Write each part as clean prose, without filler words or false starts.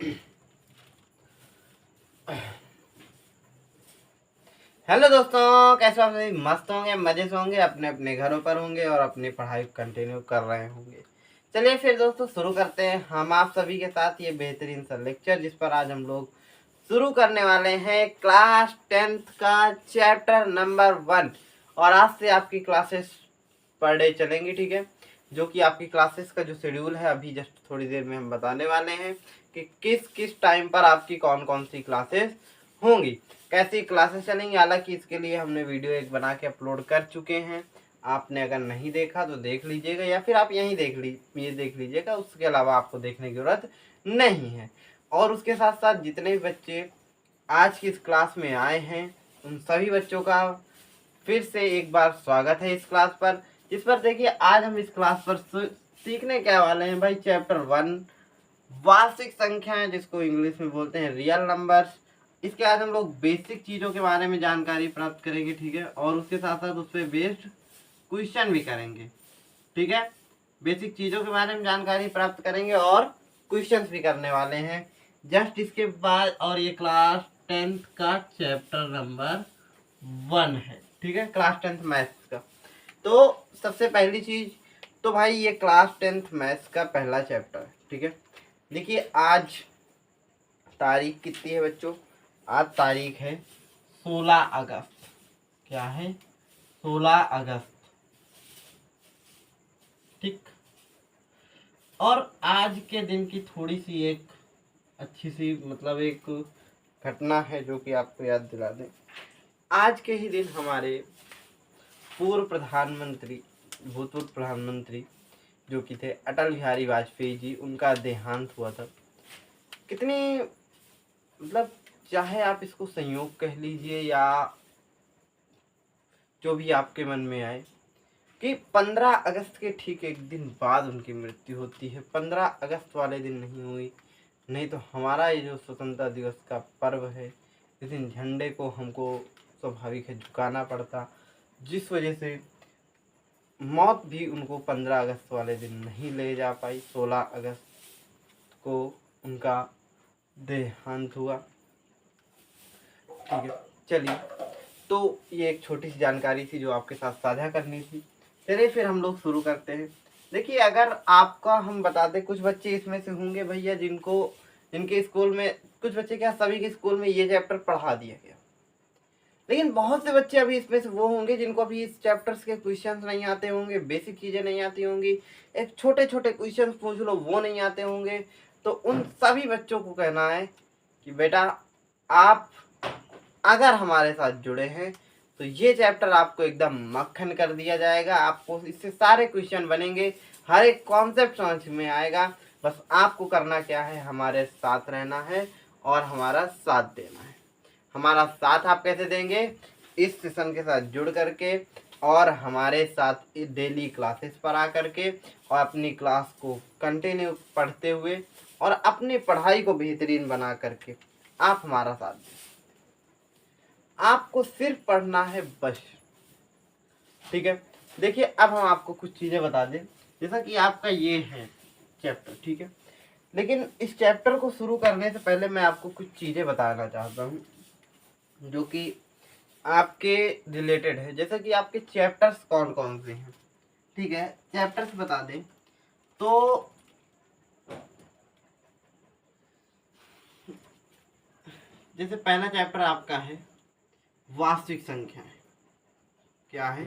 Hello दोस्तों, कैसे हो आप सभी? मस्त होंगे, मजे से होंगे, अपने अपने घरों पर होंगे और अपनी पढ़ाई कंटिन्यू कर रहे होंगे। चलिए फिर दोस्तों शुरू करते हैं हम आप सभी के साथ ये बेहतरीन सा लेक्चर, जिस पर आज हम लोग शुरू करने वाले हैं क्लास 10th का चैप्टर नंबर 1। और आज से आपकी क्लासेस पर डे चलेंगी, ठीक है। जो कि आपकी क्लासेस का जो शेड्यूल है अभी जस्ट थोड़ी देर में हम बताने वाले हैं कि किस किस टाइम पर आपकी कौन कौन सी क्लासेस होंगी, कैसी क्लासेस चलेंगी। हालांकि इसके लिए हमने वीडियो एक बना के अपलोड कर चुके हैं, आपने अगर नहीं देखा तो देख लीजिएगा, या फिर आप यहीं देख लीजिएगा, उसके अलावा आपको देखने की जरूरत नहीं है। और उसके साथ साथ जितने भी बच्चे आज की इस क्लास में आए हैं उन सभी बच्चों का फिर से एक बार स्वागत है इस क्लास पर, जिस पर देखिए आज हम इस क्लास पर सीखने क्या वाले हैं भाई। चैप्टर 1 वार्षिक संख्याएं, जिसको इंग्लिश में बोलते हैं रियल नंबर्स। इसके आज हम लोग बेसिक चीज़ों के बारे में जानकारी प्राप्त करेंगे, ठीक है। और उसके साथ साथ उस पर बेस्ड क्वेश्चन भी करेंगे, ठीक है। बेसिक चीज़ों के बारे में जानकारी प्राप्त करेंगे और क्वेश्चंस भी करने वाले हैं जस्ट इसके बाद। और ये क्लास 10th का चैप्टर नंबर 1 है, ठीक है, क्लास 10th मैथ्स का। तो सबसे पहली चीज़ तो भाई ये क्लास 10th मैथ्स का पहला चैप्टर है, ठीक है। देखिए आज तारीख कितनी है बच्चों? आज तारीख है 16 अगस्त। क्या है? 16 अगस्त, ठीक। और आज के दिन की थोड़ी सी एक अच्छी सी मतलब एक घटना है जो कि आपको याद दिला दें। आज के ही दिन हमारे पूर्व प्रधानमंत्री, भूतपूर्व प्रधानमंत्री जो कि थे अटल बिहारी वाजपेयी जी, उनका देहांत हुआ था। कितनी मतलब, चाहे आप इसको संयोग कह लीजिए या जो भी आपके मन में आए, कि 15 अगस्त के ठीक एक दिन बाद उनकी मृत्यु होती है। 15 अगस्त वाले दिन नहीं हुई, नहीं तो हमारा ये जो स्वतंत्रता दिवस का पर्व है, इस दिन झंडे को हमको स्वाभाविक है झुकाना पड़ता, जिस वजह से मौत भी उनको 15 अगस्त वाले दिन नहीं ले जा पाई। 16 अगस्त को उनका देहांत हुआ, ठीक है। चलिए, तो ये एक छोटी सी जानकारी थी जो आपके साथ साझा करनी थी। चलिए फिर हम लोग शुरू करते हैं। देखिए अगर आपका हम बता दें, कुछ बच्चे इसमें से होंगे भैया जिनके स्कूल में, कुछ बच्चे क्या सभी के स्कूल में ये चैप्टर पढ़ा दिया गया, लेकिन बहुत से बच्चे अभी इसमें से वो होंगे जिनको अभी इस चैप्टर्स के क्वेश्चंस नहीं आते होंगे, बेसिक चीज़ें नहीं आती होंगी, एक छोटे छोटे क्वेश्चंस पूछ लो वो नहीं आते होंगे। तो उन सभी बच्चों को कहना है कि बेटा आप अगर हमारे साथ जुड़े हैं तो ये चैप्टर आपको एकदम मक्खन कर दिया जाएगा। आपको इससे सारे क्वेश्चन बनेंगे, हर एक कॉन्सेप्ट समझ में आएगा। बस आपको करना क्या है, हमारे साथ रहना है और हमारा साथ देना है। हमारा साथ आप कैसे देंगे? इस सेशन के साथ जुड़ करके और हमारे साथ डेली क्लासेस पर आकर के और अपनी क्लास को कंटिन्यू पढ़ते हुए और अपनी पढ़ाई को बेहतरीन बना करके आप हमारा साथ दें। आपको सिर्फ पढ़ना है बस, ठीक है। देखिए अब हम आपको कुछ चीज़ें बता दें, जैसा कि आपका ये है चैप्टर, ठीक है। लेकिन इस चैप्टर को शुरू करने से पहले मैं आपको कुछ चीज़ें बताना चाहता हूँ जो कि आपके रिलेटेड है। जैसा कि आपके चैप्टर्स कौन कौन से हैं, ठीक है, चैप्टर्स बता दें तो जैसे पहला चैप्टर आपका है वास्तविक संख्याएं। क्या है?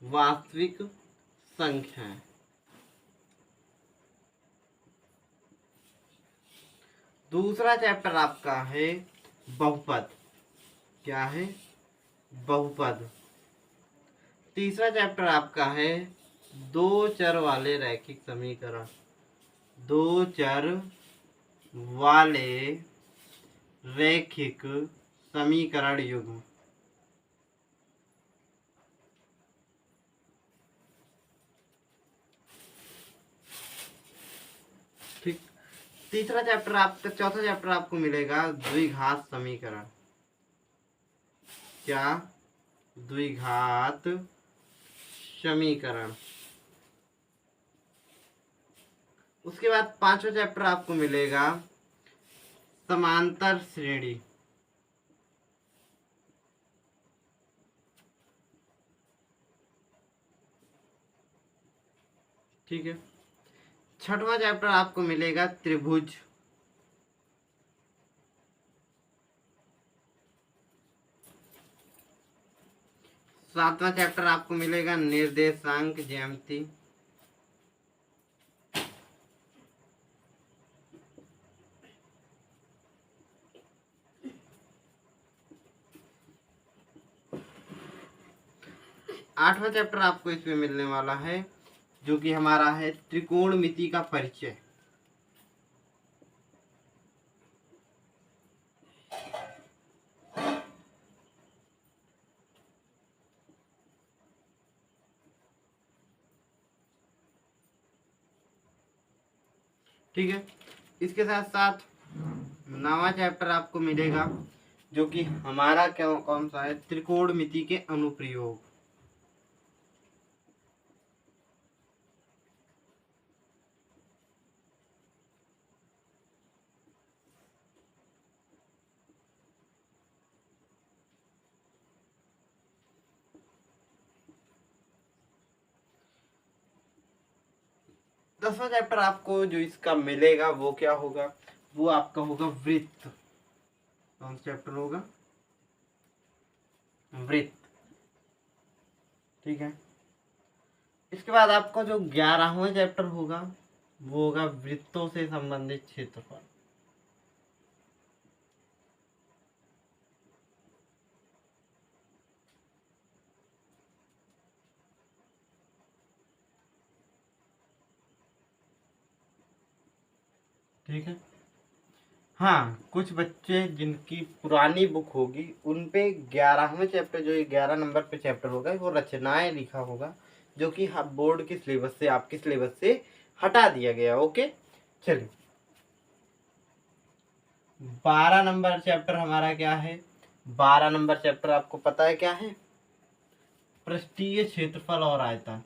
वास्तविक संख्याएं। दूसरा चैप्टर आपका है बहुपद। क्या है? बहुपद। तीसरा चैप्टर आपका है दो चर वाले रैखिक समीकरण। दो चर वाले रैखिक समीकरण युग्म। ठीक। तीसरा चैप्टर आपका, चौथा चैप्टर आपको मिलेगा द्विघात समीकरण। क्या? द्विघात समीकरण। उसके बाद पांचवा चैप्टर आपको मिलेगा समांतर श्रेणी। ठीक है। छठवां चैप्टर आपको मिलेगा त्रिभुज। सातवां चैप्टर आपको मिलेगा निर्देशांक ज्यामिति। आठवां चैप्टर आपको इसमें मिलने वाला है जो कि हमारा है त्रिकोणमिति का परिचय। ठीक है। इसके साथ साथ नवा चैप्टर आपको मिलेगा जो कि हमारा क्या कौन सा है, त्रिकोणमिति के अनुप्रयोग। दसवां चैप्टर आपको जो इसका मिलेगा वो क्या होगा, वो आपका होगा वृत्त। कौन सा चैप्टर होगा, वृत्त। ठीक है। इसके बाद आपका जो 11वां चैप्टर होगा वो होगा वृत्तों से संबंधित क्षेत्रफल। ठीक है। हाँ, कुछ बच्चे जिनकी पुरानी बुक होगी उन पे 11वें चैप्टर, जो 11 नंबर पे चैप्टर होगा वो रचनाएं लिखा होगा, जो कि बोर्ड के सिलेबस से, आपके सिलेबस से हटा दिया गया। ओके, चलिए 12 नंबर चैप्टर हमारा क्या है। 12 नंबर चैप्टर आपको पता है क्या है, पृष्ठीय क्षेत्रफल और आयतन।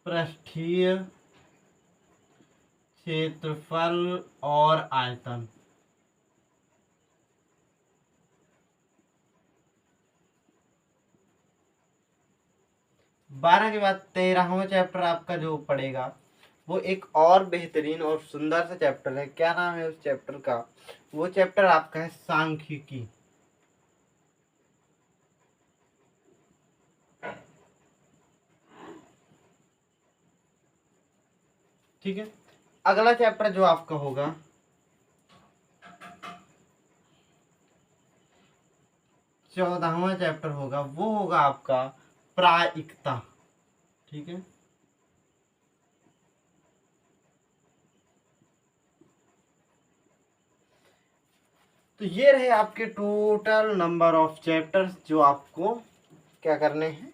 पृष्ठीय क्षेत्रफल और आयतन। बारह के बाद 13वां चैप्टर आपका जो पड़ेगा वो एक और बेहतरीन और सुंदर सा चैप्टर है। क्या नाम है उस चैप्टर का, वो चैप्टर आपका है सांख्यिकी। ठीक है। अगला चैप्टर जो आपका होगा 14वां चैप्टर होगा, वो होगा आपका प्रायिकता। ठीक है। तो ये रहे आपके टोटल नंबर ऑफ चैप्टर्स जो आपको क्या करने हैं,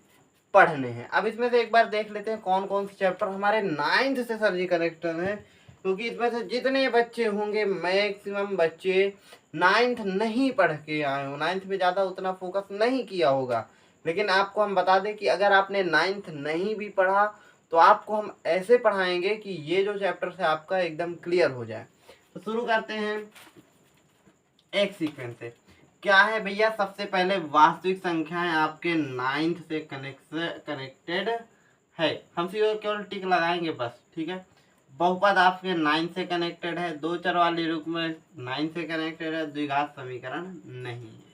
पढ़ने हैं। अब इसमें से एक बार देख लेते हैं कौन कौन से चैप्टर हमारे 9th से सर जी कनेक्टेड है, क्योंकि इसमें से जितने बच्चे होंगे मैक्सिमम बच्चे 9th नहीं पढ़ के आए हो, 9th में ज़्यादा उतना फोकस नहीं किया होगा। लेकिन आपको हम बता दें कि अगर आपने 9th नहीं भी पढ़ा तो आपको हम ऐसे पढ़ाएंगे कि ये जो चैप्टर है आपका एकदम क्लियर हो जाए। तो शुरू करते हैं एक सीक्वेंस से। क्या है भैया, सबसे पहले वास्तविक संख्याएं आपके 9th से कनेक्टेड है, हम केवल टिक लगाएंगे बस। ठीक है। बहुपद आपके 9th से कनेक्टेड है, दो चर वाले रूप में 9th से कनेक्टेड है, द्विघात समीकरण नहीं है,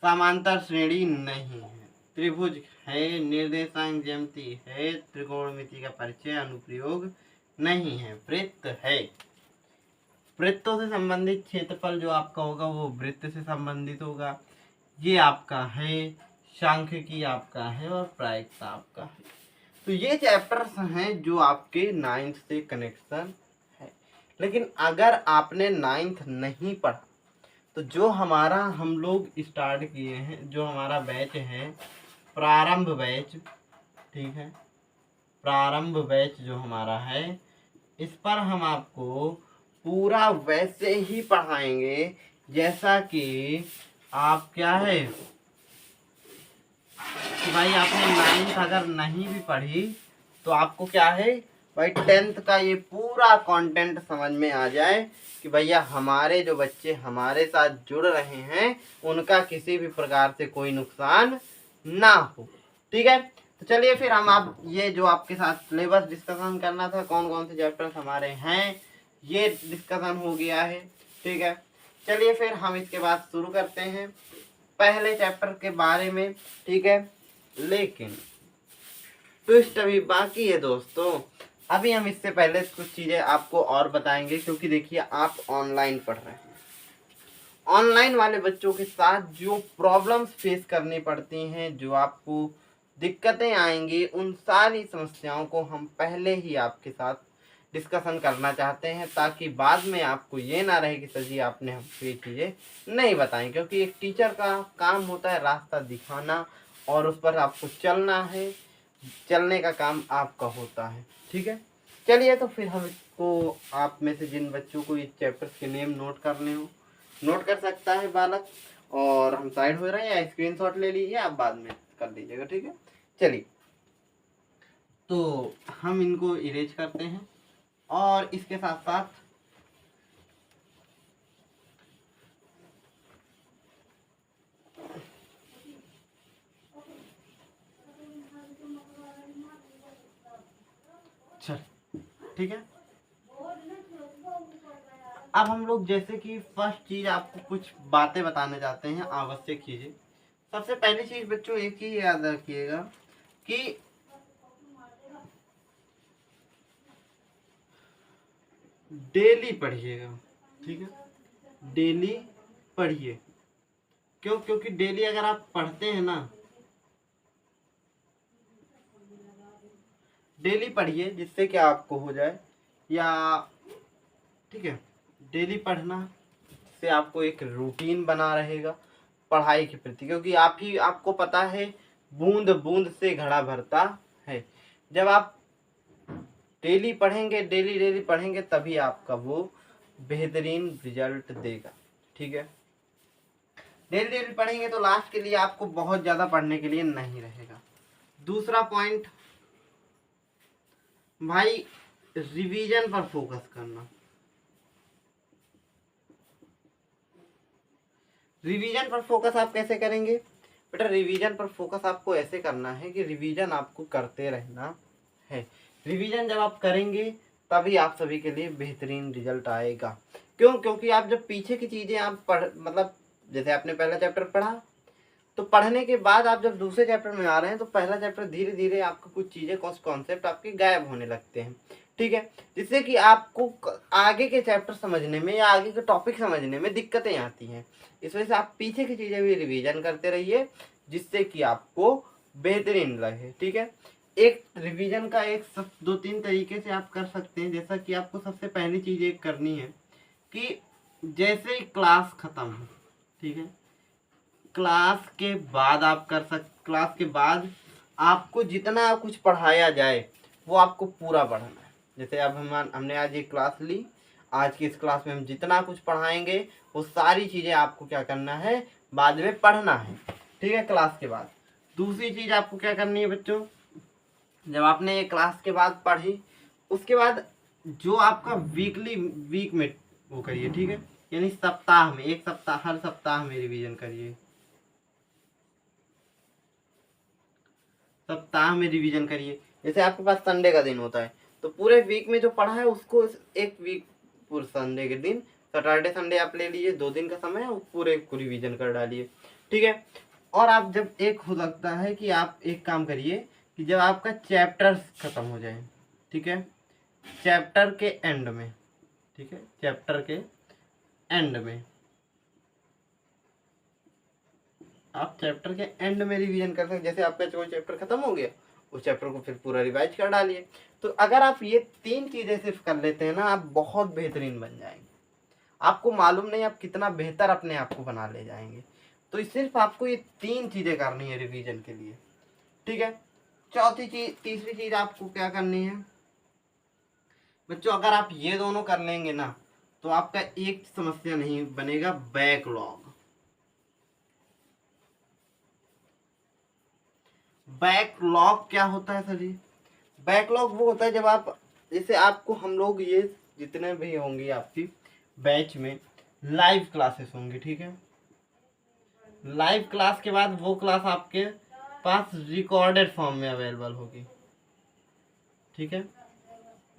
समांतर श्रेणी नहीं है, त्रिभुज है, निर्देशांक ज्यामिति है, त्रिकोणमिति का परिचय अनुप्रयोग नहीं है, वृत्त है। वृत्तों से संबंधित क्षेत्रफल जो आपका होगा वो वृत्त से संबंधित होगा। ये आपका है, सांख्यिकी आपका है और प्रायिकता आपका है। तो ये चैप्टर्स हैं जो आपके 9th से कनेक्शन है। लेकिन अगर आपने 9th नहीं पढ़ा तो जो हमारा हम लोग स्टार्ट किए हैं, जो हमारा बैच है प्रारंभ बैच, ठीक है, प्रारंभ बैच जो हमारा है, इस पर हम आपको पूरा वैसे ही पढ़ाएंगे जैसा कि आप क्या है कि भाई आपने 9th अगर नहीं भी पढ़ी तो आपको क्या है भाई 10th का ये पूरा कंटेंट समझ में आ जाए कि भैया हमारे जो बच्चे हमारे साथ जुड़ रहे हैं उनका किसी भी प्रकार से कोई नुकसान ना हो। ठीक है, तो चलिए फिर हम आप ये जो आपके साथ सिलेबस डिस्कशन करना था, कौन कौन से चैप्टर्स हमारे हैं, ये डिस्कशन हो गया है। ठीक है, चलिए फिर हम इसके बाद शुरू करते हैं पहले चैप्टर के बारे में। ठीक है, लेकिन ट्विस्ट अभी बाकी है दोस्तों। अभी हम इससे पहले कुछ चीज़ें आपको और बताएंगे, क्योंकि देखिए आप ऑनलाइन पढ़ रहे हैं, ऑनलाइन वाले बच्चों के साथ जो प्रॉब्लम्स फेस करनी पड़ती हैं, जो आपको दिक्कतें आएंगी, उन सारी समस्याओं को हम पहले ही आपके साथ डिस्कशन करना चाहते हैं, ताकि बाद में आपको ये ना रहे कि सर जी आपने हमको ये चीज़ें नहीं बताई। क्योंकि एक टीचर का काम होता है रास्ता दिखाना, और उस पर आपको चलना है, चलने का काम आपका होता है। ठीक है, चलिए तो फिर हम इसको, आप में से जिन बच्चों को इस चैप्टर्स के नेम नोट करने हो नोट कर सकता है बालक, और हम साइड हो रहे हैं, या स्क्रीनशॉट ले लीजिए, आप बाद में कर लीजिएगा। ठीक है, चलिए तो हम इनको इरेज करते हैं, और इसके साथ साथ चल ठीक है, अब हम लोग जैसे कि फर्स्ट चीज आपको कुछ बातें बताने जाते हैं, आवश्यक चीजें। सबसे पहली चीज बच्चों एक ही याद रखिएगा कि डेली पढ़िएगा। ठीक है, डेली पढ़िए। क्यों? क्योंकि डेली अगर आप पढ़ते हैं ना, डेली पढ़िए, जिससे कि आपको हो जाए, या ठीक है, डेली पढ़ना से आपको एक रूटीन बना रहेगा पढ़ाई के प्रति। क्योंकि आपको पता है बूंद बूंद से घड़ा भरता है। जब आप डेली पढ़ेंगे, डेली डेली पढ़ेंगे, तभी आपका वो बेहतरीन रिजल्ट देगा। ठीक है, डेली डेली पढ़ेंगे तो लास्ट के लिए आपको बहुत ज़्यादा पढ़ने के लिए नहीं रहेगा। दूसरा पॉइंट भाई, रिवीजन पर फोकस करना। रिवीजन पर फोकस आप कैसे करेंगे बेटा? रिवीजन पर फोकस आपको ऐसे करना है कि रिवीजन आपको करते रहना है। रिवीजन जब आप करेंगे तभी आप सभी के लिए बेहतरीन रिजल्ट आएगा। क्यों? क्योंकि आप जब पीछे की चीज़ें आप मतलब जैसे आपने पहला चैप्टर पढ़ा, तो पढ़ने के बाद आप जब दूसरे चैप्टर में आ रहे हैं, तो पहला चैप्टर धीरे धीरे आपको कुछ चीज़ें, कुछ कॉन्सेप्ट आपके गायब होने लगते हैं। ठीक है, जिससे कि आपको आगे के चैप्टर समझने में या आगे के टॉपिक समझने में दिक्कतें आती हैं। इस वजह से आप पीछे की चीज़ें भी रिवीजन करते रहिए, जिससे कि आपको बेहतरीन लगे। ठीक है, एक रिवीजन का एक सब 2-3 तरीके से आप कर सकते हैं। जैसा कि आपको सबसे पहली चीज़ एक करनी है कि जैसे ही क्लास ख़त्म हो, ठीक है, क्लास के बाद आप क्लास के बाद आपको जितना कुछ पढ़ाया जाए वो आपको पूरा पढ़ना है। जैसे अब हमने आज एक क्लास ली, आज की इस क्लास में हम जितना कुछ पढ़ाएंगे वो सारी चीज़ें आपको क्या करना है, बाद में पढ़ना है। ठीक है, क्लास के बाद दूसरी चीज़ आपको क्या करनी है बच्चों, जब आपने ये क्लास के बाद पढ़ी, उसके बाद जो आपका वीक में वो करिए। ठीक है, यानी सप्ताह में, एक सप्ताह, हर सप्ताह में रिवीजन करिए। सप्ताह में रिवीजन करिए। जैसे आपके पास संडे का दिन होता है, तो पूरे वीक में जो पढ़ा है उसको एक वीक, पूरे संडे के दिन, सैटरडे संडे आप ले लीजिए, 2 दिन का समय है, पूरे को रिवीजन कर डालिए। ठीक है, और आप जब एक हो सकता है कि आप एक काम करिए कि जब आपका चैप्टर खत्म हो जाए, ठीक है, चैप्टर के एंड में, ठीक है, चैप्टर के एंड में आप चैप्टर के एंड में रिवीजन कर सकते। जैसे आपका कोई चैप्टर खत्म हो गया, उस चैप्टर को फिर पूरा रिवाइज कर डालिए। तो अगर आप ये 3 चीज़ें सिर्फ कर लेते हैं ना, आप बहुत बेहतरीन बन जाएंगे। आपको मालूम नहीं आप कितना बेहतर अपने आप को बना ले जाएंगे। तो सिर्फ आपको ये 3 चीज़ें करनी है रिवीजन के लिए। ठीक है, तीसरी चीज़ आपको क्या करनी है बच्चों, अगर आप ये दोनों कर लेंगे ना, तो आपका एक समस्या नहीं बनेगा, बैकलॉग। बैकलॉग क्या होता है सर जी? बैकलॉग वो होता है जब आप जैसे आपको हम लोग ये जितने भी होंगी आपकी बैच में लाइव क्लासेस होंगी, ठीक है। लाइव क्लास के बाद वो क्लास आपके पास रिकॉर्डेड फॉर्म में अवेलेबल होगी, ठीक है,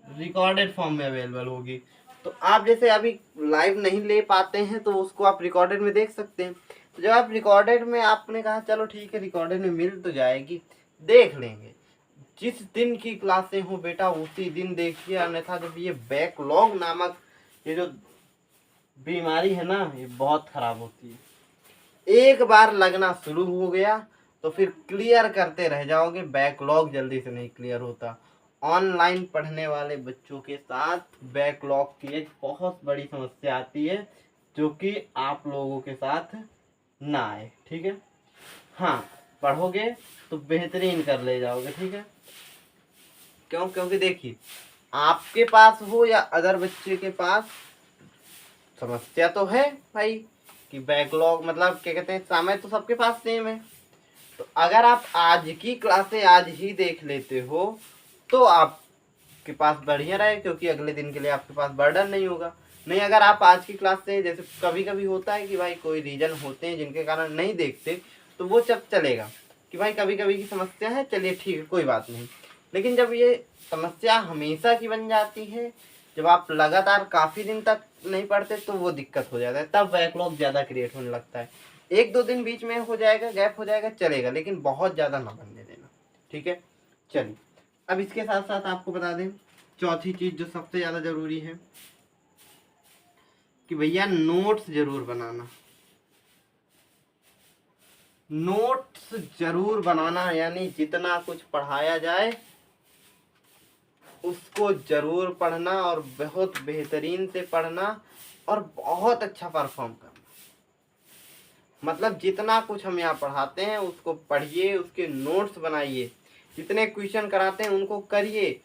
रिकॉर्डेड फॉर्म में अवेलेबल होगी। तो आप जैसे अभी लाइव नहीं ले पाते हैं तो उसको आप रिकॉर्डेड में देख सकते हैं। तो जब आप रिकॉर्डेड में, आपने कहा चलो ठीक है रिकॉर्डेड में मिल तो जाएगी, देख लेंगे। जिस दिन की क्लासें हो बेटा उसी दिन देखिए, अन्यथा जब ये बैकलॉग नामक ये जो बीमारी है ना, ये बहुत खराब होती है। एक बार लगना शुरू हो गया तो फिर क्लियर करते रह जाओगे, बैकलॉग जल्दी से नहीं क्लियर होता। ऑनलाइन पढ़ने वाले बच्चों के साथ बैकलॉग की एक बहुत बड़ी समस्या आती है, जो कि आप लोगों के साथ ना आए, ठीक है। हाँ, पढ़ोगे तो बेहतरीन कर ले जाओगे, ठीक है। क्यों? क्योंकि देखिए, आपके पास हो या अदर बच्चे के पास, समस्या तो है भाई कि बैकलॉग मतलब क्या कहते हैं, समय तो सबके पास सेम है। तो अगर आप आज की क्लासें आज ही देख लेते हो तो आपके पास बढ़िया रहे, क्योंकि अगले दिन के लिए आपके पास बर्डन नहीं होगा। नहीं, अगर आप आज की क्लास से, जैसे कभी कभी होता है कि भाई कोई रीजन होते हैं जिनके कारण नहीं देखते, तो वो जब चलेगा कि भाई कभी कभी की समस्या है, चलिए ठीक है कोई बात नहीं। लेकिन जब ये समस्या हमेशा की बन जाती है, जब आप लगातार काफ़ी दिन तक नहीं पढ़ते, तो वो दिक्कत हो जाता है, तब बैकलॉग ज़्यादा क्रिएट होने लगता है। एक दो दिन बीच में हो जाएगा, गैप हो जाएगा, चलेगा, लेकिन बहुत ज़्यादा ना बनने देना, ठीक है। चलिए, अब इसके साथ साथ आपको बता दें चौथी चीज़ जो सबसे ज़्यादा ज़रूरी है कि भैया नोट्स ज़रूर बनाना। नोट्स ज़रूर बनाना, यानी जितना कुछ पढ़ाया जाए उसको ज़रूर पढ़ना, और बहुत बेहतरीन से पढ़ना, और बहुत अच्छा परफॉर्म करना। मतलब जितना कुछ हम यहाँ पढ़ाते हैं उसको पढ़िए, उसके नोट्स बनाइए, जितने क्वेश्चन कराते हैं उनको करिए,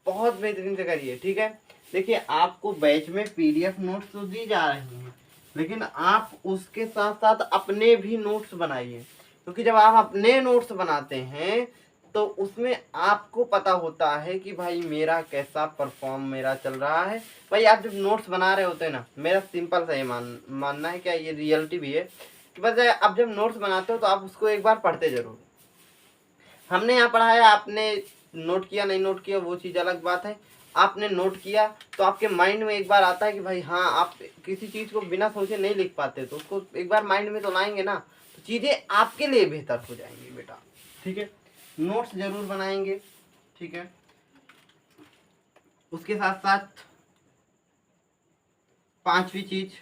बहुत बेहतरीन से करिए, ठीक है। देखिए, आपको बैच में पीडीएफ नोट्स तो दी जा रही हैं, लेकिन आप उसके साथ साथ अपने भी नोट्स बनाइए, क्योंकि जब आप अपने नोट्स बनाते हैं तो उसमें आपको पता होता है कि भाई मेरा कैसा परफॉर्म मेरा चल रहा है। भाई आप जब नोट्स बना रहे होते हैं ना, मेरा सिंपल सा ये मानना है, क्या ये रियलिटी भी है कि बस आप जब नोट्स बनाते हो तो आप उसको एक बार पढ़ते जरूर। हमने यहाँ पढ़ाया, आपने नोट किया नहीं नोट किया वो चीज़ अलग बात है। आपने नोट किया तो आपके माइंड में एक बार आता है कि भाई हाँ, आप किसी चीज़ को बिना सोचे नहीं लिख पाते, तो उसको एक बार माइंड में तो लाएंगे ना, तो चीज़ें आपके लिए बेहतर हो जाएंगी बेटा, ठीक है। नोट्स जरूर बनाएंगे, ठीक है। उसके साथ साथ पांचवी चीज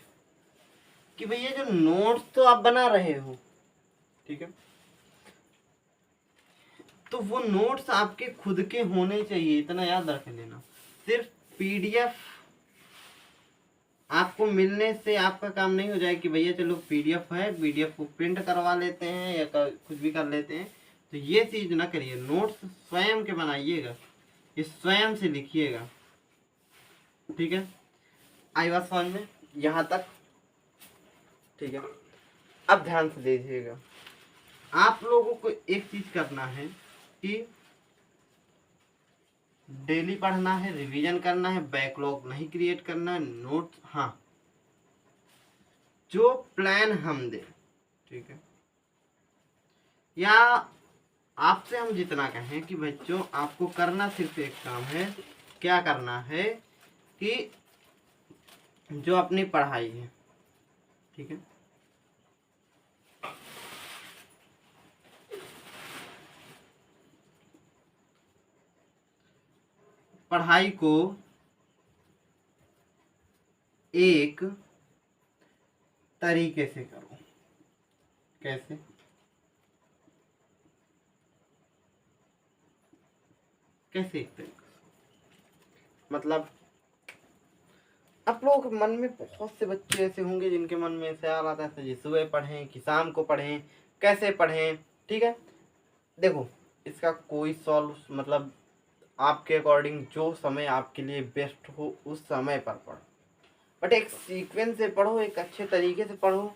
कि भैया जो नोट्स तो आप बना रहे हो, ठीक है, तो वो नोट्स आपके खुद के होने चाहिए, इतना याद रख लेना। सिर्फ पीडीएफ आपको मिलने से आपका काम नहीं हो जाए कि भैया चलो पीडीएफ है, पीडीएफ को प्रिंट करवा लेते हैं या कुछ भी कर लेते हैं, तो ये चीज ना करिए। नोट्स स्वयं के बनाइएगा, ये स्वयं से लिखिएगा, ठीक है। आई बात समझ में यहाँ तक, ठीक है। अब ध्यान से देखिएगा, आप लोगों को एक चीज करना है कि डेली पढ़ना है, रिवीजन करना है, बैकलॉग नहीं क्रिएट करना है, नोट्स, हाँ, जो प्लान हम दे, ठीक है, या आपसे हम जितना कहें कि बच्चों आपको करना सिर्फ एक काम है, क्या करना है कि जो अपनी पढ़ाई है, ठीक है, पढ़ाई को एक तरीके से करो। कैसे? कैसे एक तरीके से मतलब, आप लोगों के मन में बहुत से बच्चे ऐसे होंगे जिनके मन में ख्याल आता है जी सुबह पढ़ें कि शाम को पढ़ें, कैसे पढ़ें, ठीक है। देखो, इसका कोई सॉल्व मतलब आपके अकॉर्डिंग जो समय आपके लिए बेस्ट हो उस समय पर पढ़ो, बट एक सीक्वेंस से पढ़ो, एक अच्छे तरीके से पढ़ो।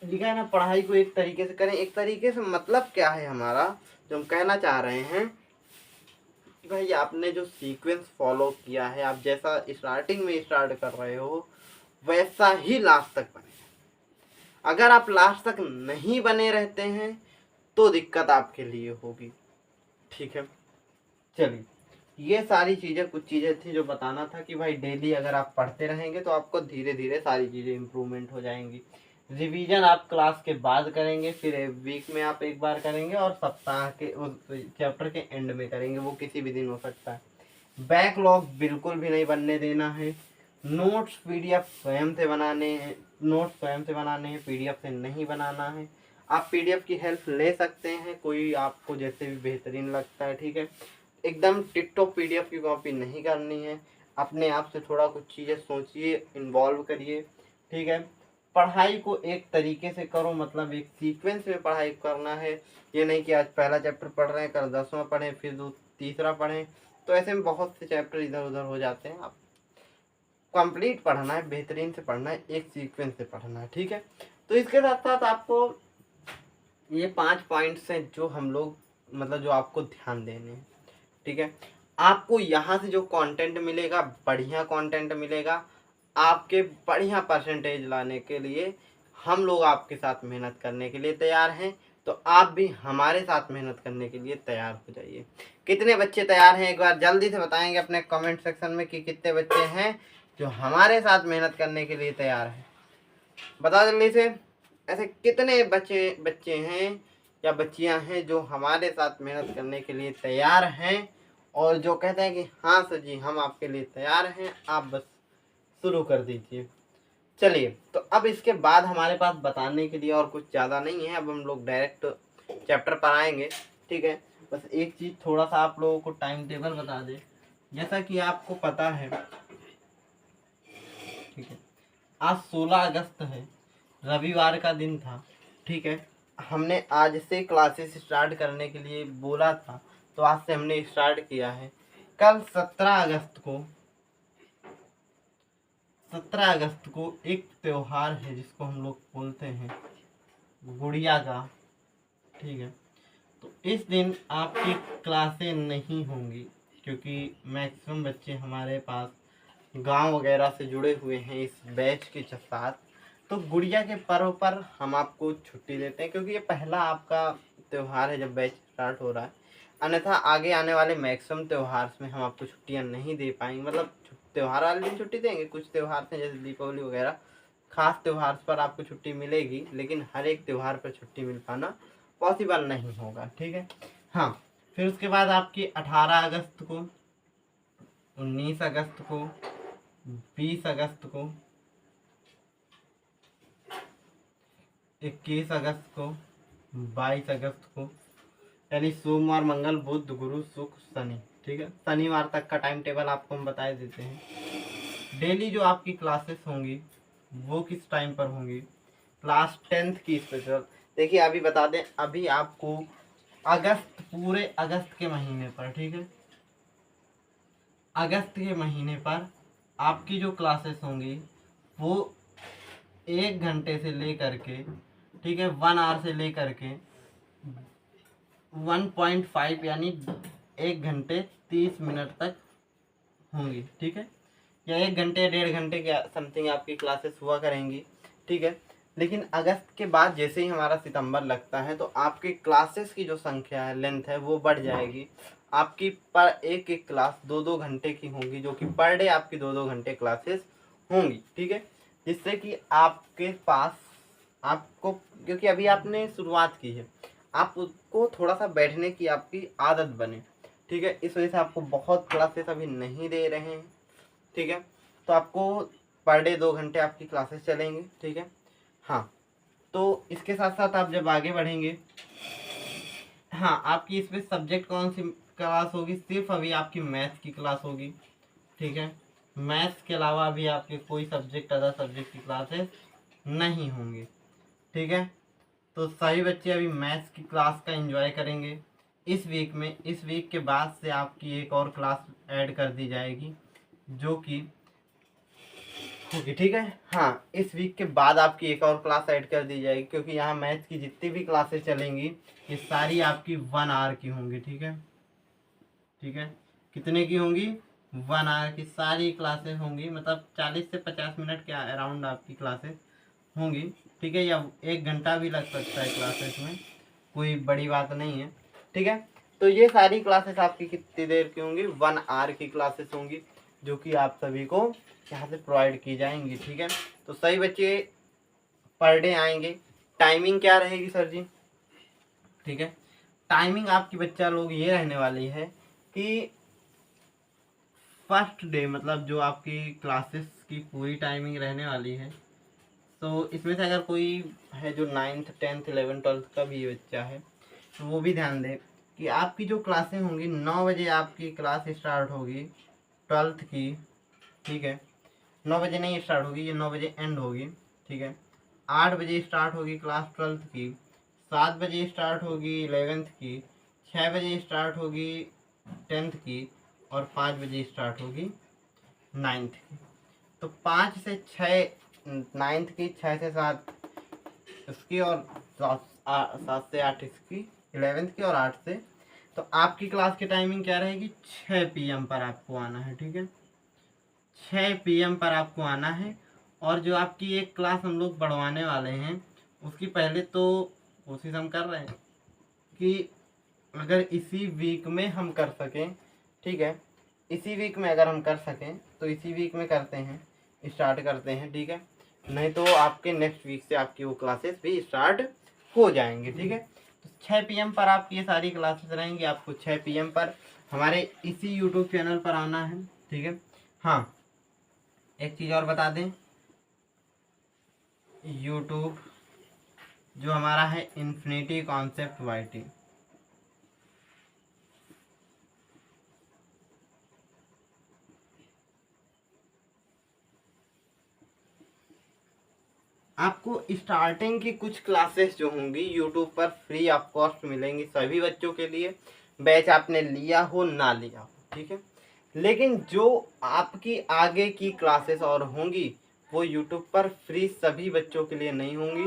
लिखा है ना, पढ़ाई को एक तरीके से करें। एक तरीके से मतलब क्या है हमारा, जो हम कहना चाह रहे हैं कि भाई आपने जो सीक्वेंस फॉलो किया है, आप जैसा स्टार्टिंग में स्टार्ट कर रहे हो वैसा ही लास्ट तक बने। अगर आप लास्ट तक नहीं बने रहते हैं तो दिक्कत आपके लिए होगी। ठीक है, चलिए ये सारी चीज़ें कुछ चीज़ें थी जो बताना था कि भाई डेली अगर आप पढ़ते रहेंगे तो आपको धीरे धीरे सारी चीज़ें इम्प्रूवमेंट हो जाएंगी। रिवीजन आप क्लास के बाद करेंगे, फिर वीक में आप एक बार करेंगे और सप्ताह के उस चैप्टर के एंड में करेंगे, वो किसी भी दिन हो सकता है। बैकलॉग बिल्कुल भी नहीं बनने देना है। नोट्स पीडीएफ स्वयं से बनाने हैं, नोट्स स्वयं से बनाने हैं, पीडीएफ से नहीं बनाना है। आप पीडीएफ की हेल्प ले सकते हैं, कोई आपको जैसे भी बेहतरीन लगता है। ठीक है, एकदम टिकटॉक पीडीएफ की कॉपी नहीं करनी है। अपने आप से थोड़ा कुछ चीज़ें सोचिए, इन्वॉल्व करिए। ठीक है, पढ़ाई को एक तरीके से करो, मतलब एक सीक्वेंस में पढ़ाई करना है। ये नहीं कि आज पहला चैप्टर पढ़ रहे हैं, कल 10वां पढ़ें, फिर तीसरा पढ़ें, तो ऐसे में बहुत से चैप्टर इधर उधर हो जाते हैं। आप कंप्लीट पढ़ना है, बेहतरीन से पढ़ना है, एक सीक्वेंस से पढ़ना है। ठीक है, तो इसके साथ साथ आपको ये 5 पॉइंट्स हैं जो हम लोग मतलब जो आपको ध्यान देने हैं। ठीक है, आपको यहाँ से जो कंटेंट मिलेगा, बढ़िया कंटेंट मिलेगा। आपके बढ़िया परसेंटेज लाने के लिए हम लोग आपके साथ मेहनत करने के लिए तैयार हैं, तो आप भी हमारे साथ मेहनत करने के लिए तैयार हो जाइए। कितने बच्चे तैयार हैं एक बार जल्दी से बताएंगे अपने कमेंट सेक्शन में कि कितने बच्चे हैं जो हमारे साथ मेहनत करने के लिए तैयार हैं। बता जल्दी से, ऐसे कितने बच्चे हैं या बच्चियां हैं जो हमारे साथ मेहनत करने के लिए तैयार हैं और जो कहते हैं कि हाँ सर जी हम आपके लिए तैयार हैं, आप बस शुरू कर दीजिए। चलिए, तो अब इसके बाद हमारे पास बताने के लिए और कुछ ज़्यादा नहीं है, अब हम लोग डायरेक्ट चैप्टर पर आएंगे। ठीक है, बस एक चीज़ थोड़ा सा आप लोगों को टाइम टेबल बता दें। जैसा कि आपको पता है, ठीक है, आज 16 अगस्त है, रविवार का दिन था। ठीक है, हमने आज से क्लासेस स्टार्ट करने के लिए बोला था, तो आज से हमने स्टार्ट किया है। कल 17 अगस्त को एक त्यौहार है जिसको हम लोग बोलते हैं गुड़िया का। ठीक है, तो इस दिन आपकी क्लासें नहीं होंगी क्योंकि मैक्सिमम बच्चे हमारे पास गांव वगैरह से जुड़े हुए हैं इस बैच के साथ। तो गुड़िया के पर्व पर हम आपको छुट्टी देते हैं क्योंकि ये पहला आपका त्यौहार है जब बैच स्टार्ट हो रहा है। अन्यथा आगे आने वाले मैक्सिमम त्यौहार में हम आपको छुट्टियां नहीं दे पाएंगे, मतलब त्यौहार वाले दिन छुट्टी देंगे, कुछ त्यौहार हैं जैसे दीपावली वगैरह, खास त्यौहार पर आपको छुट्टी मिलेगी, लेकिन हर एक त्यौहार पर छुट्टी मिल पाना पॉसिबल नहीं होगा। ठीक है, हाँ, फिर उसके बाद आपकी 18 अगस्त को, 19 अगस्त को, 20 अगस्त को, 21 अगस्त को, 22 अगस्त को, यानी सोमवार मंगल बुध गुरु शुक्र शनि। ठीक है, शनिवार तक का टाइम टेबल आपको हम बता देते हैं। डेली जो आपकी क्लासेस होंगी वो किस टाइम पर होंगी, क्लास 10th की स्पेशल। देखिए अभी बता दें, अभी आपको अगस्त, पूरे अगस्त के महीने पर, ठीक है, अगस्त के महीने पर आपकी जो क्लासेस होंगी वो 1 घंटे से लेकर के, ठीक है, 1 आवर से लेकर के 1.5 यानी 1 घंटे 30 मिनट तक होंगी। ठीक है, या 1 घंटे 1.5 घंटे के समथिंग आपकी क्लासेस हुआ करेंगी। ठीक है, लेकिन अगस्त के बाद जैसे ही हमारा सितंबर लगता है तो आपकी क्लासेस की जो संख्या है, लेंथ है, वो बढ़ जाएगी। आपकी पर एक एक क्लास 2-2 घंटे की होंगी, जो कि पर डे आपकी 2-2 घंटे क्लासेस होंगी। ठीक है, जिससे कि आपके पास आपको, क्योंकि अभी आपने शुरुआत की है, आपको थोड़ा सा बैठने की आपकी आदत बने। ठीक है, इस वजह से आपको बहुत क्लासेस अभी नहीं दे रहे हैं। ठीक है, तो आपको पर डे 2 घंटे आपकी क्लासेस चलेंगे। ठीक है, हाँ, तो इसके साथ साथ आप जब आगे बढ़ेंगे, हाँ, आपकी इसमें सब्जेक्ट कौन सी क्लास होगी, सिर्फ अभी आपकी मैथ्स की क्लास होगी। ठीक है, मैथ्स के अलावा अभी आपके कोई सब्जेक्ट, अदर सब्जेक्ट की क्लासेस नहीं होंगी। ठीक है, तो सभी बच्चे अभी मैथ्स की क्लास का एंजॉय करेंगे इस वीक में। इस वीक के बाद से आपकी एक और क्लास ऐड कर दी जाएगी जो कि होगी। ठीक है, हाँ, इस वीक के बाद आपकी एक और क्लास ऐड कर दी जाएगी क्योंकि यहाँ मैथ्स की जितनी भी क्लासेस चलेंगी ये सारी आपकी 1 आवर की होंगी। ठीक है, ठीक है, कितने की होंगी, 1 आवर की सारी क्लासेस होंगी, मतलब 40 से 50 मिनट के अराउंड आपकी क्लासेस होंगी, ठीक है, या 1 घंटा भी लग सकता है क्लासेस में, कोई बड़ी बात नहीं है, ठीक है। तो ये सारी क्लासेस आपकी कितनी देर की होंगी, 1 आवर की क्लासेस होंगी, जो कि आप सभी को यहाँ से प्रोवाइड की जाएंगी, ठीक है। तो सही बच्चे पर डे आएंगे। टाइमिंग क्या रहेगी सर जी, ठीक है, टाइमिंग आपकी बच्चा लोग ये रहने वाली है कि फर्स्ट डे मतलब जो आपकी क्लासेस की पूरी टाइमिंग रहने वाली है, तो इसमें से अगर कोई है जो 9th 10th 11th 12th का भी बच्चा है, तो वो भी ध्यान दें कि आपकी जो क्लासें होंगी 9 बजे आपकी क्लास स्टार्ट होगी 12th की, ठीक है, 9 बजे नहीं स्टार्ट होगी, ये 9 बजे एंड होगी, ठीक है। 8 बजे स्टार्ट होगी क्लास 12th की, 7 बजे स्टार्ट होगी 11th की, 6 बजे स्टार्ट होगी 10th की, और 5 बजे स्टार्ट होगी 9th की। तो 5 से 6 9th की, 6 से 7 इसकी, और 7 से 8 इसकी 11th की, और 8 से, तो आपकी क्लास की टाइमिंग क्या रहेगी, 6 PM पर आपको आना है, ठीक है, 6 PM पर आपको आना है। और जो आपकी एक क्लास हम लोग बढ़वाने वाले हैं, उसकी पहले तो कोशिश हम कर रहे हैं कि अगर इसी वीक में हम कर सकें, ठीक है, इसी वीक में अगर हम कर सकें तो इसी वीक में करते हैं, स्टार्ट करते हैं, ठीक है, नहीं तो आपके नेक्स्ट वीक से आपकी वो क्लासेस भी स्टार्ट हो जाएंगी, ठीक है। तो 6 PM पर आपकी ये सारी क्लासेस रहेंगी, आपको 6 PM पर हमारे इसी यूट्यूब चैनल पर आना है, ठीक है। हाँ, एक चीज़ और बता दें, यूट्यूब जो हमारा है इन्फिनिटी कॉन्सेप्ट YT, आपको स्टार्टिंग की कुछ क्लासेस जो होंगी यूट्यूब पर फ्री ऑफ कॉस्ट मिलेंगी सभी बच्चों के लिए, बैच आपने लिया हो ना लिया हो, ठीक है। लेकिन जो आपकी आगे की क्लासेस और होंगी वो यूट्यूब पर फ्री सभी बच्चों के लिए नहीं होंगी,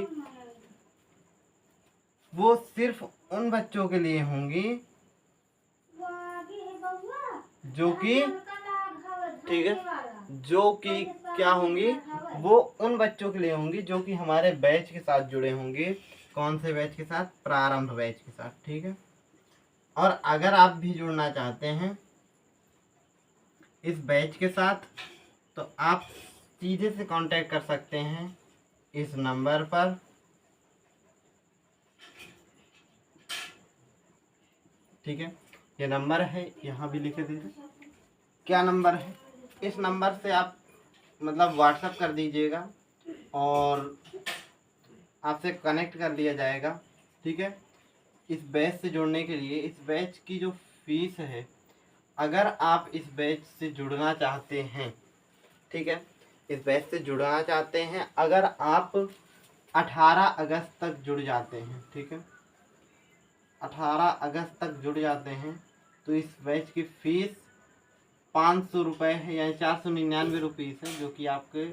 वो सिर्फ उन बच्चों के लिए होंगी जो कि, ठीक है, जो कि क्या होंगी, वो उन बच्चों के लिए होंगी जो कि हमारे बैच के साथ जुड़े होंगे। कौन से बैच के साथ, प्रारंभ बैच के साथ, ठीक है। और अगर आप भी जुड़ना चाहते हैं इस बैच के साथ, तो आप सीधे से कांटेक्ट कर सकते हैं इस नंबर पर, ठीक है, ये नंबर है, यहाँ भी लिखे दीजिए क्या नंबर है। इस नंबर से आप मतलब व्हाट्सएप कर दीजिएगा और आपसे कनेक्ट कर लिया जाएगा, ठीक है। इस बैच से जुड़ने के लिए इस बैच की जो फीस है, अगर आप इस बैच से जुड़ना चाहते हैं, ठीक है, इस बैच से जुड़ना चाहते हैं, अगर आप 18 अगस्त तक जुड़ जाते हैं, ठीक है, 18 अगस्त तक जुड़ जाते हैं, तो इस बैच की फीस 500 रुपये है, यानी 499 रुपीज़ है, जो कि आपके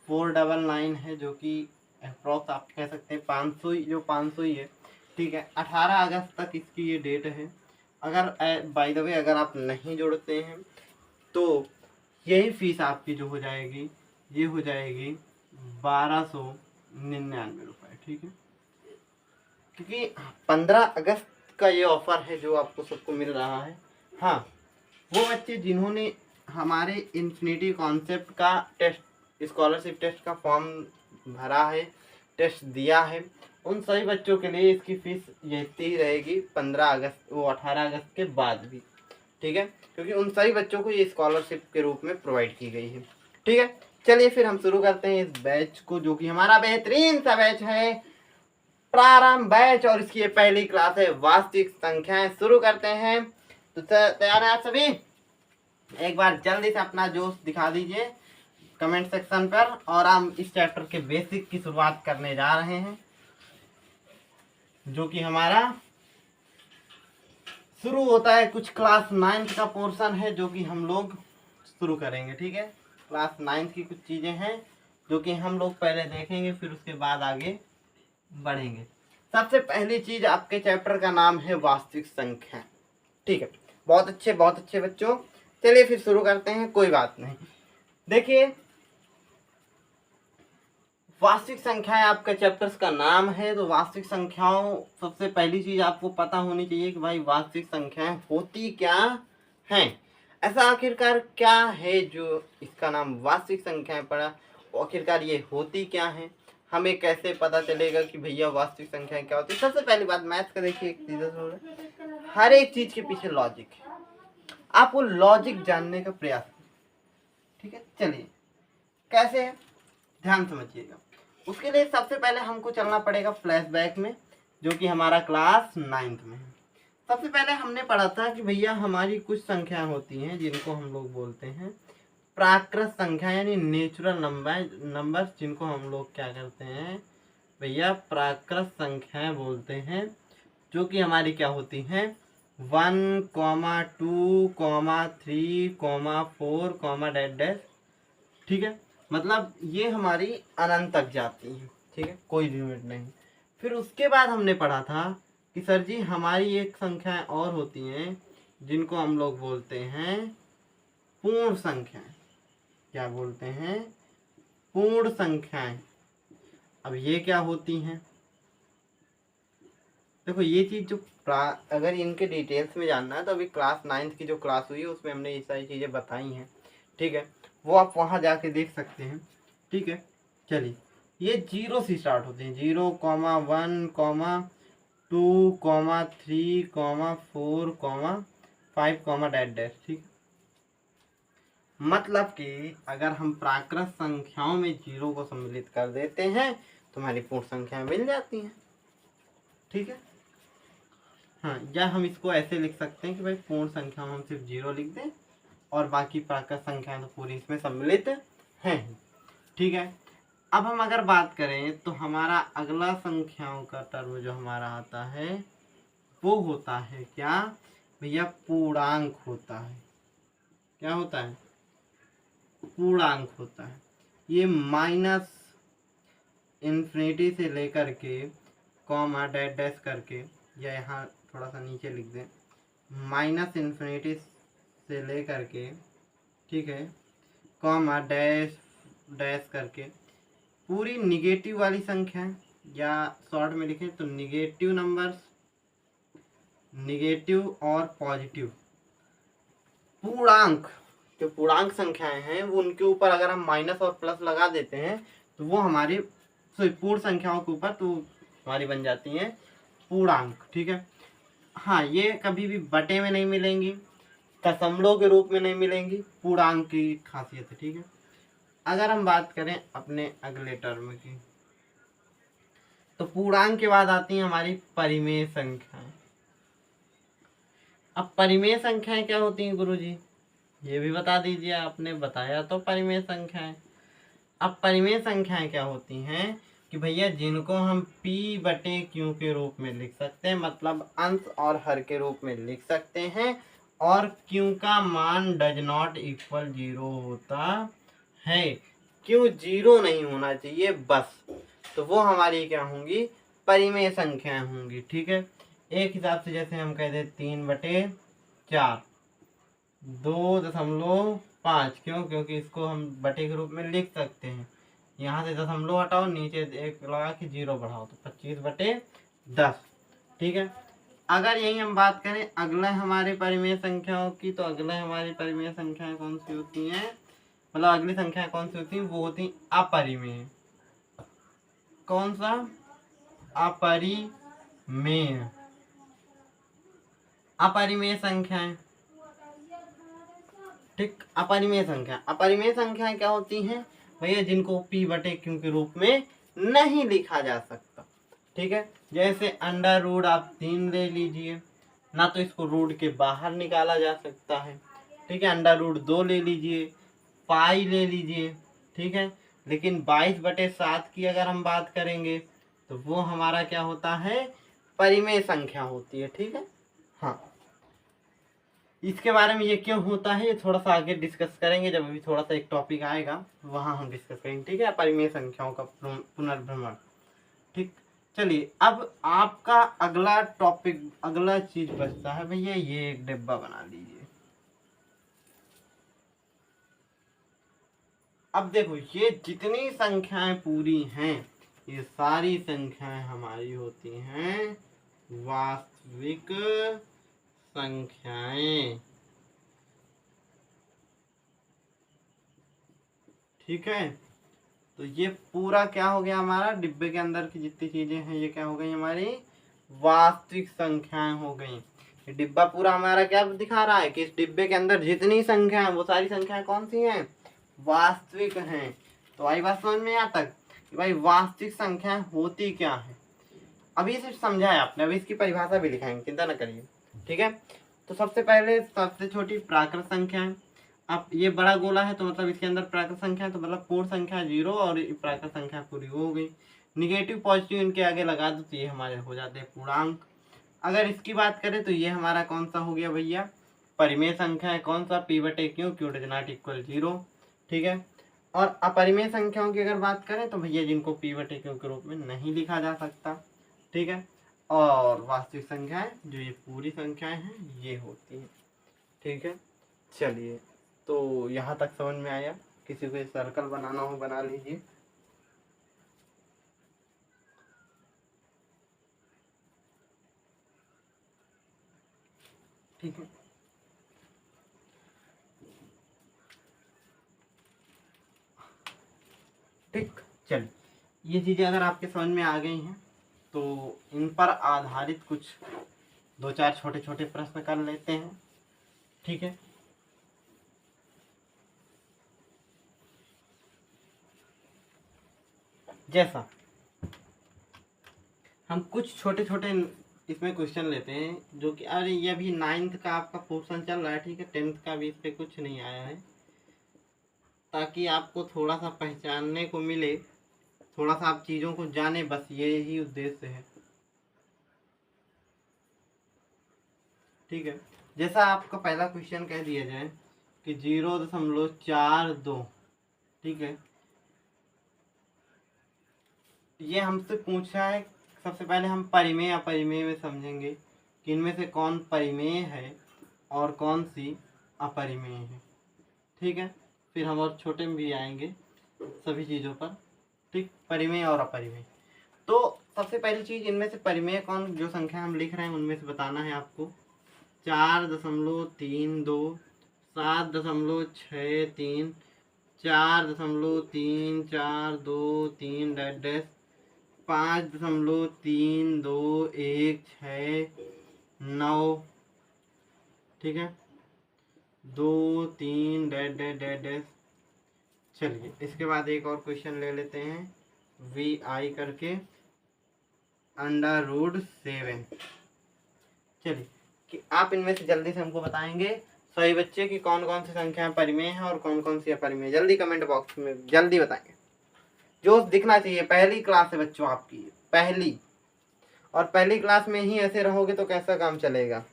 499 है, जो कि अप्रॉक्स आप कह सकते हैं 500 ही, जो 500 ही है, ठीक है। 18 अगस्त तक इसकी ये डेट है। अगर बाय द वे अगर आप नहीं जुड़ते हैं तो यही फीस आपकी जो हो जाएगी, ये हो जाएगी 1299 रुपये, ठीक है, क्योंकि 15 अगस्त का ये ऑफ़र है जो आपको सबको मिल रहा है। हाँ, वो बच्चे जिन्होंने हमारे इन्फिनिटी कॉन्सेप्ट का टेस्ट, स्कॉलरशिप टेस्ट का फॉर्म भरा है, टेस्ट दिया है, उन सभी बच्चों के लिए इसकी फ़ीस यही रहेगी 15 अगस्त, वो 18 अगस्त के बाद भी, ठीक है, क्योंकि उन सभी बच्चों को ये स्कॉलरशिप के रूप में प्रोवाइड की गई है, ठीक है। चलिए फिर हम शुरू करते हैं इस बैच को, जो कि हमारा बेहतरीन सा बैच है, प्रारंभ बैच, और इसकी ये पहली क्लास है, वास्तविक संख्याएं। शुरू करते हैं, तो तैयार है आप सभी? एक बार जल्दी से अपना जोश दिखा दीजिए कमेंट सेक्शन पर, और हम इस चैप्टर के बेसिक की शुरुआत करने जा रहे हैं, जो कि हमारा शुरू होता है कुछ क्लास 9th का पोर्शन है, जो कि हम लोग शुरू करेंगे, ठीक है। क्लास 9th की कुछ चीज़ें हैं जो कि हम लोग पहले देखेंगे, फिर उसके बाद आगे बढ़ेंगे। सबसे पहली चीज़, आपके चैप्टर का नाम है वास्तविक संख्या, ठीक है। बहुत अच्छे बच्चों। चलिए फिर शुरू करते हैं, कोई बात नहीं। देखिए, वास्तविक संख्याएं आपका चैप्टर्स का नाम है, तो वास्तविक संख्याओं सबसे पहली चीज आपको पता होनी चाहिए कि भाई वास्तविक संख्याएं होती क्या हैं। ऐसा आखिरकार क्या है जो इसका नाम वास्तविक संख्याएं पड़ा, आखिरकार ये होती क्या है, हमें कैसे पता चलेगा कि भैया वास्तविक संख्याएं क्या होती है। सबसे पहली बात मैथ्स का देखिए, एक चीज हर एक चीज के पीछे लॉजिक है, आप वो लॉजिक जानने का प्रयास करें, ठीक है। चलिए कैसे है, ध्यान समझिएगा। उसके लिए सबसे पहले हमको चलना पड़ेगा फ्लैशबैक में, जो कि हमारा क्लास 9th में है। सबसे पहले हमने पढ़ा था कि भैया हमारी कुछ संख्याएं होती हैं जिनको हम लोग बोलते हैं प्राकृत संख्या, यानी नेचुरल नंबर, जिनको हम लोग क्या करते हैं भैया प्राकृत संख्याएं बोलते हैं, जो कि हमारी क्या होती हैं 1, 2, 3, 4, डैश डैश, ठीक है। मतलब ये हमारी अनंत तक जाती है, ठीक है, कोई लिमिट नहीं। फिर उसके बाद हमने पढ़ा था कि सर जी हमारी एक संख्याएं और होती हैं जिनको हम लोग बोलते हैं पूर्ण संख्याएं। क्या बोलते हैं, पूर्ण संख्याएं। अब ये क्या होती हैं, देखो ये चीज जो अगर इनके डिटेल्स में जानना है तो अभी क्लास 9th की जो क्लास हुई है उसमें हमने ये सारी चीजें बताई हैं, ठीक है, वो आप वहां जाके देख सकते हैं, ठीक है। चलिए, ये 0 से स्टार्ट होते हैं, 0, 1, 2, 3, 4, 5, डैश डैश, ठीक। मतलब कि अगर हम प्राकृत संख्याओं में 0 को सम्मिलित कर देते हैं तो हमारी पूर्ण संख्याएं मिल जाती हैं, ठीक है। हाँ, या हम इसको ऐसे लिख सकते हैं कि भाई पूर्ण संख्या में हम सिर्फ 0 लिख दें और बाकी प्राकृत संख्याएं तो पूरी इसमें सम्मिलित हैं, ठीक है। अब हम अगर बात करें तो हमारा अगला संख्याओं का टर्म जो हमारा आता है वो होता है क्या भैया, पूर्णांक होता है। क्या होता है, पूर्णांक होता है। ये माइनस इन्फिनिटी से लेकर के कॉमा डैश डैश करके, या यहाँ थोड़ा सा नीचे लिख दें, माइनस इन्फिनिटी से लेकर के, ठीक है, कॉमा डैश डैश करके पूरी निगेटिव वाली संख्या, या शॉर्ट में लिखें तो निगेटिव नंबर्स, निगेटिव और पॉजिटिव पूर्णांक, जो पूर्णांक संख्याएं हैं वो उनके ऊपर अगर हम माइनस और प्लस लगा देते हैं तो वो हमारी पूर्ण संख्याओं के ऊपर तो हमारी बन जाती हैं पूर्णांक, ठीक है। हाँ, ये कभी भी बटे में नहीं मिलेंगी, दशमलव के रूप में नहीं मिलेंगी, पूर्णांक की खासियत है, ठीक है। अगर हम बात करें अपने अगले टर्म की, तो पूर्णांक के बाद आती हैं हमारी परिमेय संख्याएं। अब परिमेय संख्याएं क्या होती हैं गुरुजी, ये भी बता दीजिए, आपने बताया तो परिमेय संख्याएं। अब परिमेय संख्याएं क्या होती हैं कि भैया जिनको हम p/q के रूप में लिख सकते हैं, मतलब अंश और हर के रूप में लिख सकते हैं, और q का मान डज नॉट इक्वल 0 होता है, q 0 नहीं होना चाहिए बस, तो वो हमारी क्या होंगी, परिमेय संख्याएं होंगी, ठीक है। एक हिसाब से जैसे हम कह दें 3/4, 2.5, क्यों, क्योंकि इसको हम बटे के रूप में लिख सकते हैं। यहाँ से दशमलव हटाओ, नीचे एक लगा के 0 बढ़ाओ, तो 25/10, ठीक है। अगर यही हम बात करें अगला हमारे परिमेय संख्याओं की, तो अगला हमारी परिमेय संख्याएं कौन सी होती हैं, मतलब अगली संख्याएं कौन सी होती हैं, वो होती अपरिमेय। कौन सा, अपरिमेय, अपरिमेय संख्याएं, ठीक। अपरिमेय संख्याएं क्या होती हैं भैया, जिनको p/q के रूप में नहीं लिखा जा सकता, ठीक है। जैसे अंडर रूट आप 3 ले लीजिए, ना तो इसको रूट के बाहर निकाला जा सकता है, ठीक है। अंडर रूट 2 ले लीजिए, पाई ले लीजिए, ठीक है। लेकिन 22/7 की अगर हम बात करेंगे तो वो हमारा क्या होता है, परिमेय संख्या होती है, ठीक है। हाँ, इसके बारे में ये क्यों होता है ये थोड़ा सा आगे डिस्कस करेंगे, जब अभी थोड़ा सा एक टॉपिक आएगा वहाँ हम डिस्कस करेंगे, ठीक है, परिमेय संख्याओं का पुनर्भ्रमण, ठीक। चलिए अब आपका अगला टॉपिक, अगला चीज बचता है भैया, ये एक डिब्बा बना लीजिए। अब देखो ये जितनी संख्याएं पूरी हैं, ये सारी संख्याएं हमारी होती हैं वास्तविक संख्याएं। ठीक है, तो ये पूरा क्या हो गया हमारा, डिब्बे के अंदर की जितनी चीजें हैं ये क्या हो गई, हमारी वास्तविक संख्याएं हो गई। ये डिब्बा पूरा हमारा क्या दिखा रहा है कि इस डिब्बे के अंदर जितनी संख्या है वो सारी संख्याएं कौन सी हैं, वास्तविक हैं। तो आई बात समझ में यहाँ तक कि भाई वास्तविक संख्या होती क्या है। अभी सिर्फ समझा है आपने, अभी इसकी परिभाषा भी लिखाएंगे, चिंता न करिए। ठीक है, तो सबसे पहले सबसे छोटी प्राकृत संख्या है। अब ये बड़ा गोला है तो मतलब इसके अंदर प्राकृत संख्या है, तो मतलब पूर्ण संख्या 0 और प्राकृत संख्या पूरी वो हो गई। निगेटिव पॉजिटिव इनके आगे लगा दो तो ये हमारे हो जाते हैं पूर्णांक। अगर इसकी बात करें तो ये हमारा कौन सा हो गया भैया, परिमेय संख्या है। कौन सा, p/q, q does not equal 0। ठीक है, और अपरिमेय संख्याओं की अगर बात करें तो भैया जिनको p/q के रूप में नहीं लिखा जा सकता। ठीक है, और वास्तविक संख्याएं जो ये पूरी संख्याएं हैं ये होती हैं। ठीक है, चलिए तो यहाँ तक समझ में आया। किसी को सर्कल बनाना हो बना लीजिए। ठीक है, ठीक, चलिए ये चीज़ें अगर आपके समझ में आ गई हैं तो इन पर आधारित कुछ 2-4 छोटे छोटे प्रश्न कर लेते हैं। ठीक है, जैसा हम कुछ छोटे छोटे इसमें क्वेश्चन लेते हैं जो कि, अरे ये अभी 9th का आपका पोर्शन चल रहा है। ठीक है, 10th का भी इस पर कुछ नहीं आया है, ताकि आपको थोड़ा सा पहचानने को मिले, थोड़ा सा आप चीज़ों को जाने, बस ये ही उद्देश्य है। ठीक है, जैसा आपका पहला क्वेश्चन कह दिया जाए कि 0.42। ठीक है, ये हमसे पूछा है। सबसे पहले हम परिमेय अपरिमेय में समझेंगे कि इनमें से कौन परिमेय है और कौन सी अपरिमेय है। ठीक है, फिर हम और छोटे में भी आएंगे सभी चीज़ों पर। ठीक, परिमेय और अपरिमेय। तो सबसे पहली चीज़, इनमें से परिमेय कौन, जो संख्या हम लिख रहे हैं उनमें से बताना है आपको। 4.32, 7.63, 4.342 डैश 5.3216 ठीक है, 2 3 डैश डैश डैश डैश। चलिए इसके बाद एक और क्वेश्चन ले लेते हैं, vi करके √7। चलिए कि आप इनमें से जल्दी से हमको बताएंगे सही बच्चे की कौन कौन सी संख्याएं परिमेय हैं और कौन कौन सी अपरिमेय। जल्दी कमेंट बॉक्स में जल्दी बताएंगे, जोश दिखना चाहिए। पहली क्लास है बच्चों आपकी, पहली, और पहली क्लास में ही ऐसे रहोगे तो कैसा काम चलेगा,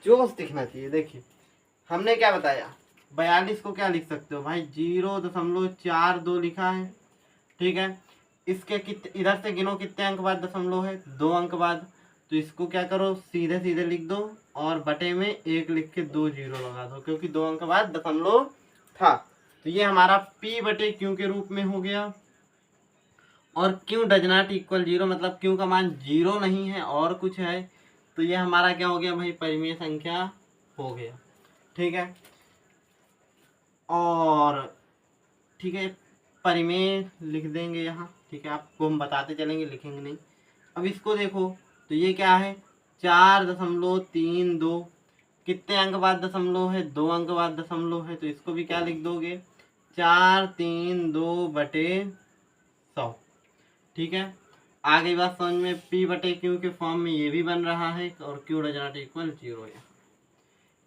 जोश दिखना चाहिए। देखिए हमने क्या बताया, 42 को क्या लिख सकते हो भाई, 0.42 लिखा है। ठीक है, इसके इधर से गिनो कितने अंक बाद दशमलव है, 2 अंक बाद। तो इसको क्या करो, सीधे सीधे लिख दो और बटे में 1 लिख के 2 0 लगा दो, क्योंकि 2 अंक बाद दशमलव था। तो ये हमारा p/q के रूप में हो गया। और q डज नॉट इक्वल 0, मतलब q का मान 0 नहीं है और कुछ है, तो ये हमारा क्या हो गया भाई, परिमेय संख्या हो गया। ठीक है, और ठीक है परिमेय लिख देंगे यहाँ। ठीक है, आपको हम बताते चलेंगे, लिखेंगे नहीं। अब इसको देखो तो ये क्या है, 4.32, कितने अंक बाद दशमलव है, 2 अंक बाद दशमलव है। तो इसको भी क्या लिख दोगे, 432/100। ठीक है, आ गई बात समझ में, p/q के फॉर्म में ये भी बन रहा है और q डज नॉट इक्वल 0 है।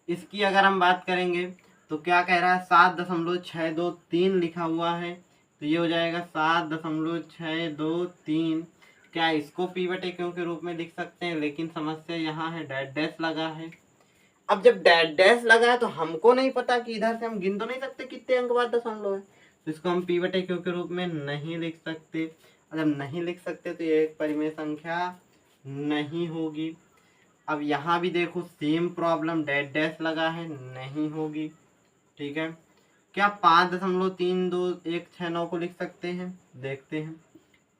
इसकी अगर हम बात करेंगे तो क्या कह रहा है, 7.623 लिखा हुआ है, तो ये हो जाएगा 7.623। क्या इसको p/q के रूप में लिख सकते हैं, लेकिन समस्या यहाँ है डैश डैश लगा है। अब जब डैश डैश लगा है तो हमको नहीं पता कि इधर से हम गिन तो नहीं सकते कितने अंक बाद दशमलव है, तो इसको हम p/q के रूप में नहीं लिख सकते। जब नहीं लिख सकते तो ये एक परिमेय संख्या नहीं होगी। अब यहाँ भी देखो सेम प्रॉब्लम, डैश डैश लगा है, नहीं होगी। ठीक है, क्या 5.3216 को लिख सकते हैं? देखते हैं।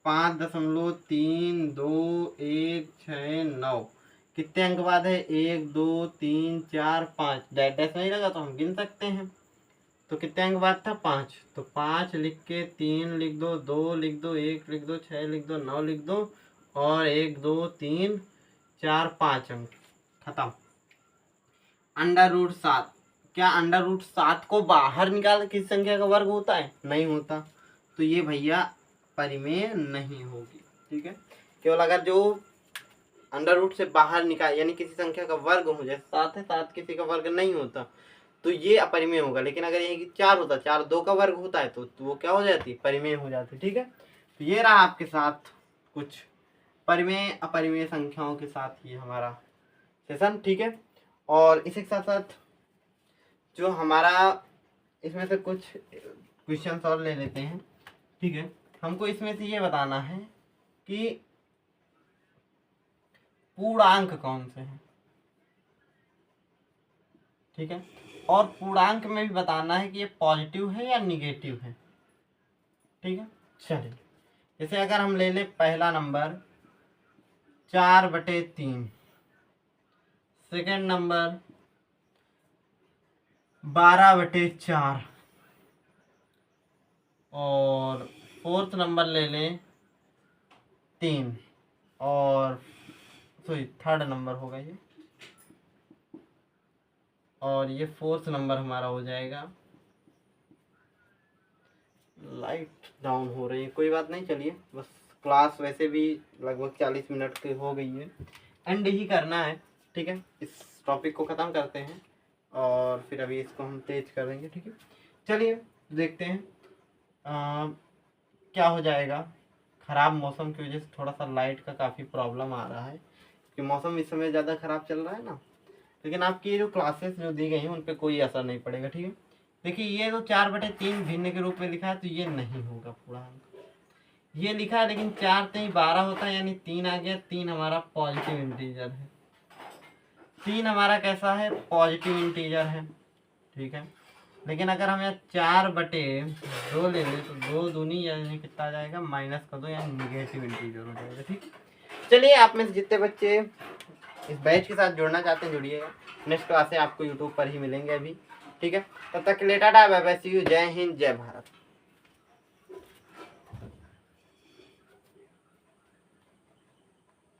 5.3216 कितने अंक बाद है? 1 2 3 4 5। डैश डैश नहीं लगा तो हम गिन सकते हैं। तो कितने अंक बाद था? 5। तो 5 लिख के 3 लिख दो, 2 लिख दो, 1 लिख दो, 6 लिख दो, 9 लिख दो और 1 2 3 4 5 अंक, खत्म। √7। क्या √7 को बाहर निकाल किस संख्या का वर्ग होता है? नहीं होता। तो ये भैया परिमेय नहीं होगी। ठीक है, केवल अगर जो √ से बाहर निकाल यानी किसी संख्या का वर्ग हो जाए, 7 है, 7 किसी का वर्ग नहीं होता तो ये अपरिमेय होगा। लेकिन अगर ये 4 होता, 4 2 का वर्ग होता है तो वो क्या हो जाती? परिमेय हो जाती। ठीक है, तो ये रहा आपके साथ कुछ परिमेय अपरिमेय संख्याओं के साथ ये हमारा सेशन। ठीक है, और इसी के साथ साथ जो हमारा इसमें से कुछ क्वेश्चन और ले लेते हैं। ठीक है, हमको इसमें से ये बताना है कि पूर्णांक कौन से हैं। ठीक है, और पूर्णांक में भी बताना है कि ये पॉजिटिव है या निगेटिव है। ठीक है, चलिए जैसे अगर हम ले लें पहला नंबर 4/3, सेकेंड नंबर 12/4 और फोर्थ नंबर ले लें 3 और थर्ड नंबर होगा ये, और ये फोर्थ नंबर हमारा हो जाएगा। लाइट डाउन हो रही है, कोई बात नहीं, चलिए बस क्लास वैसे भी लगभग 40 मिनट की हो गई है, एंड ही करना है। ठीक है, इस टॉपिक को ख़त्म करते हैं और फिर अभी इसको हम तेज कर देंगे। ठीक है, चलिए देखते हैं क्या हो जाएगा। ख़राब मौसम की वजह से थोड़ा सा लाइट का काफ़ी प्रॉब्लम आ रहा है कि मौसम इस समय ज़्यादा ख़राब चल रहा है ना, लेकिन आपकी ये जो क्लासेस जो दी गई हैं उन पर कोई असर नहीं पड़ेगा। ठीक है, देखिए ये तो 4/3 भिन्न के रूप में लिखा है तो ये नहीं होगा पूर्णांक। ये लिखा है लेकिन 4 3 12 होता है, यानी 3 आ गया। 3 हमारा पॉजिटिव इंटीजर है। 3 हमारा कैसा है? पॉजिटिव इंटीजर है। ठीक है, लेकिन अगर हम यहाँ 4/2 ले लें तो 2 दूनी यानी कितना आ जाएगा? -2 यानी निगेटिव इंटीजर हो जाएगा। ठीक, चलिए आप में से जितने बच्चे इस बैच के साथ जुड़ना चाहते हैं जुड़िएगा। नेक्स्ट क्लासें आपको यूट्यूब पर ही मिलेंगे अभी। ठीक है, तब तक के लिए tata bye bye, see you, जय हिंद जय भारत।